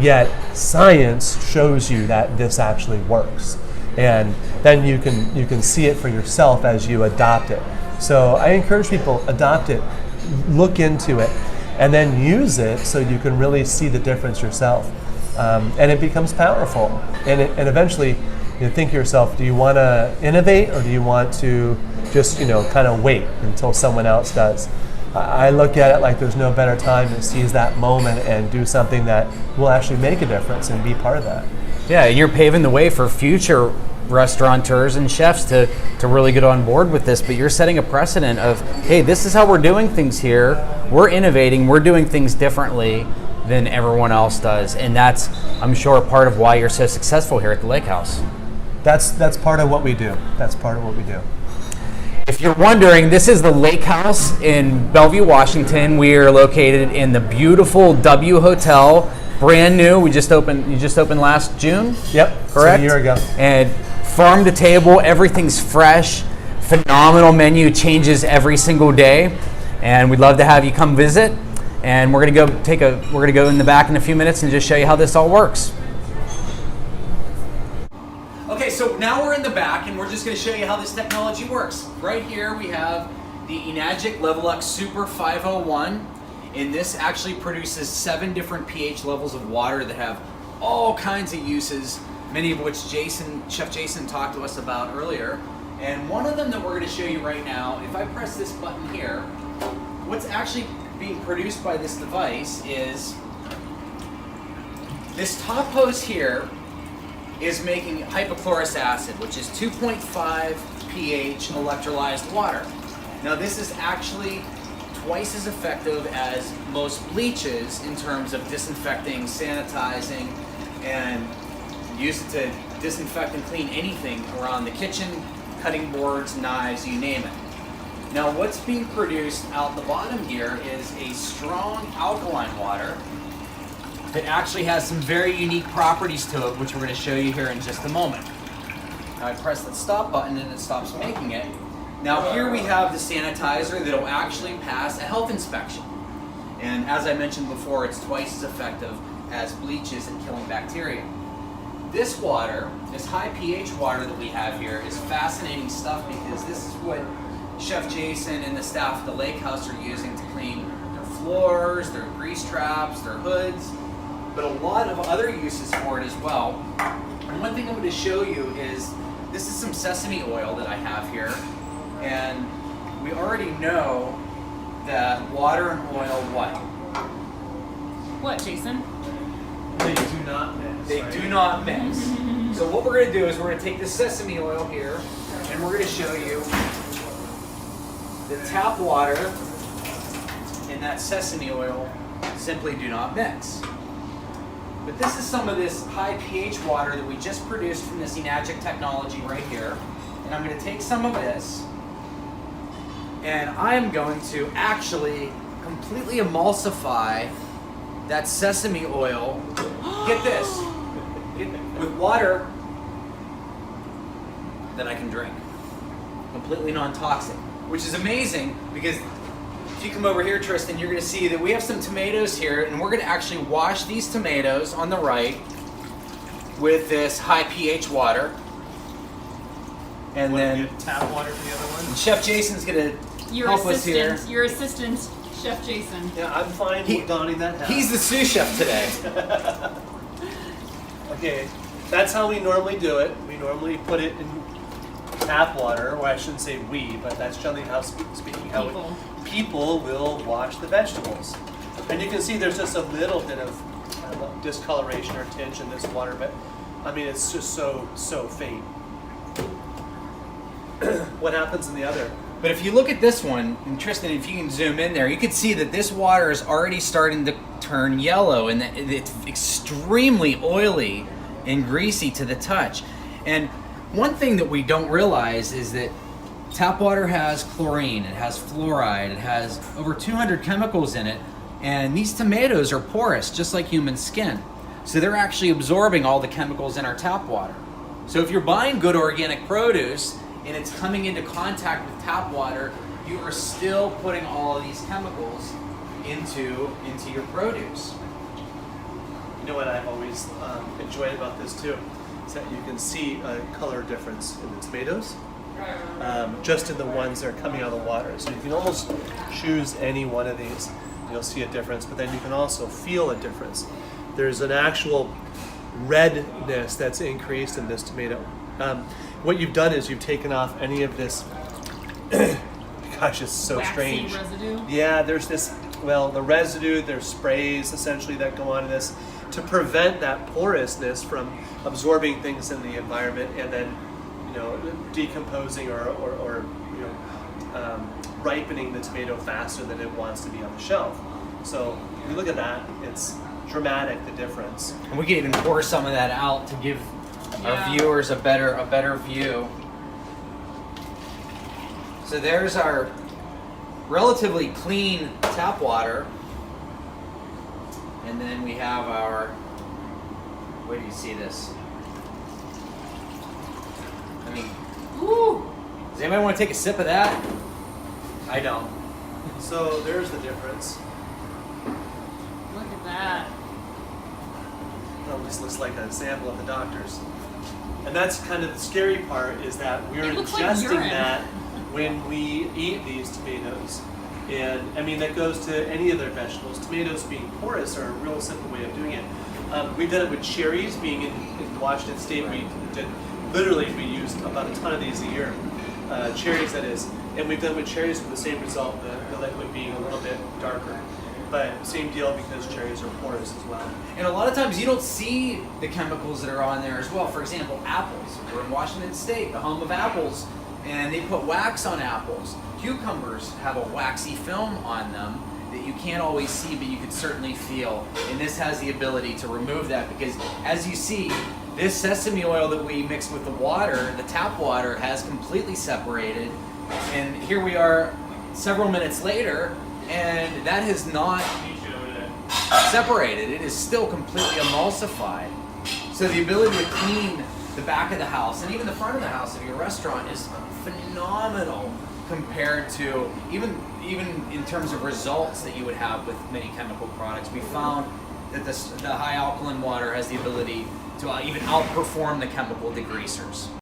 Yet science shows you that this actually works. And then you can see it for yourself as you adopt it. So I encourage people, adopt it, look into it, and then use it so you can really see the difference yourself. And it becomes powerful. And eventually you think to yourself, do you want to innovate or do you want to just kind of wait until someone else does? I look at it like there's no better time to seize that moment and do something that will actually make a difference and be part of that. Yeah, you're paving the way for future restaurateurs and chefs to really get on board with this, but you're setting a precedent of, hey, this is how we're doing things here. We're innovating, we're doing things differently than everyone else does. And that's, I'm sure, part of why you're so successful here at the Lake House. That's part of what we do. That's part of what we do. If you're wondering, this is the Lake House in Bellevue, Washington. We are located in the beautiful W Hotel, brand new. You just opened last June? Yep, correct? A year ago. And farm to table, everything's fresh. Phenomenal menu, changes every single day. And we'd love to have you come visit. And we're gonna go in the back in a few minutes and just show you how this all works. Okay, so now we're in the back and we're just going to show you how this technology works. Right here we have the Enagic Level X Super 501, and this actually produces 7 different pH levels of water that have all kinds of uses, many of which Chef Jason talked to us about earlier. And one of them that we're going to show you right now, if I press this button here, what's actually being produced by this device is this top hose here is making hypochlorous acid, which is 2.5 pH electrolyzed water. Now this is actually twice as effective as most bleaches in terms of disinfecting, sanitizing, and use it to disinfect and clean anything around the kitchen, cutting boards, knives, you name it. Now what's being produced out the bottom here is a strong alkaline water that actually has some very unique properties to it, which we're going to show you here in just a moment. Now I press the stop button and it stops making it. Now here we have the sanitizer that will actually pass a health inspection. And as I mentioned before, it's twice as effective as bleaches at killing bacteria. This water, this high pH water that we have here, is fascinating stuff because this is what Chef Jason and the staff at the Lake House are using to clean their floors, their grease traps, their hoods, but a lot of other uses for it as well. And one thing I'm going to show you is, this is some sesame oil that I have here, and we already know that water and oil What, Jason? They do not mix. They do not mix. So what we're going to do is we're going to take this sesame oil here, and we're going to show you the tap water and that sesame oil simply do not mix. But this is some of this high pH water that we just produced from this Enagic technology right here. And I'm going to take some of this, and I'm going to actually completely emulsify that sesame oil. Get this, with water that I can drink. Completely non-toxic, which is amazing because if you come over here, Tristan, you're going to see that we have some tomatoes here, and we're going to actually wash these tomatoes on the right with this high pH water. And then tap water for the other one. Chef Jason's going to help us here. Your assistant, Chef Jason. Yeah, I'm fine with donning that hat. He's the sous chef today. Okay, that's how we normally do it. We normally put it in tap water, or I shouldn't say we, but that's generally how speaking how people will wash the vegetables. And you can see there's just a little bit of discoloration or tinge in this water, but I mean it's just so faint. What happens in the other? But if you look at this one, and Tristan, if you can zoom in there, you can see that this water is already starting to turn yellow, and that it's extremely oily and greasy to the touch. And one thing that we don't realize is that tap water has chlorine, it has fluoride, it has over 200 chemicals in it, and these tomatoes are porous, just like human skin. So they're actually absorbing all the chemicals in our tap water. So if you're buying good organic produce and it's coming into contact with tap water, you are still putting all of these chemicals into your produce. You know what I've always enjoyed about this too? Is that you can see a color difference in the tomatoes, just in the ones that are coming out of the water. So you can almost choose any one of these, and you'll see a difference, but then you can also feel a difference. There's an actual redness that's increased in this tomato. What you've done is you've taken off any of this, gosh, it's so Waxy strange. residue? Yeah, there's this, well, the residue, there's sprays essentially that go on in this to prevent that porousness from absorbing things in the environment and then, decomposing or ripening the tomato faster than it wants to be on the shelf. So if you look at that, it's dramatic, the difference. And we can even pour some of that out to give our viewers a better view. So there's our relatively clean tap water. And then we have our, where do you see this? I mean, woo! Does anybody want to take a sip of that? I don't. So there's the difference. Look at that. Well, this looks like a sample of the doctor's. And that's kind of the scary part, is that we're It looks like ingesting urine. that when we eat these tomatoes. And I mean, that goes to any of their vegetables. Tomatoes being porous are a real simple way of doing it. We've done it with cherries. Being in Washington State, we used about a ton of these a year. Cherries, that is. And we've done it with cherries with the same result, the liquid being a little bit darker. But same deal, because cherries are porous as well. And a lot of times you don't see the chemicals that are on there as well. For example, apples. We're in Washington State, the home of apples, and they put wax on apples. Cucumbers have a waxy film on them that you can't always see, but you can certainly feel. And this has the ability to remove that, because as you see, this sesame oil that we mixed with the water, the tap water, has completely separated. And here we are several minutes later, and that has not separated. It is still completely emulsified. So the ability to clean the back of the house and even the front of the house of your restaurant is phenomenal compared to even in terms of results that you would have with many chemical products. We found that the high alkaline water has the ability to even outperform the chemical degreasers.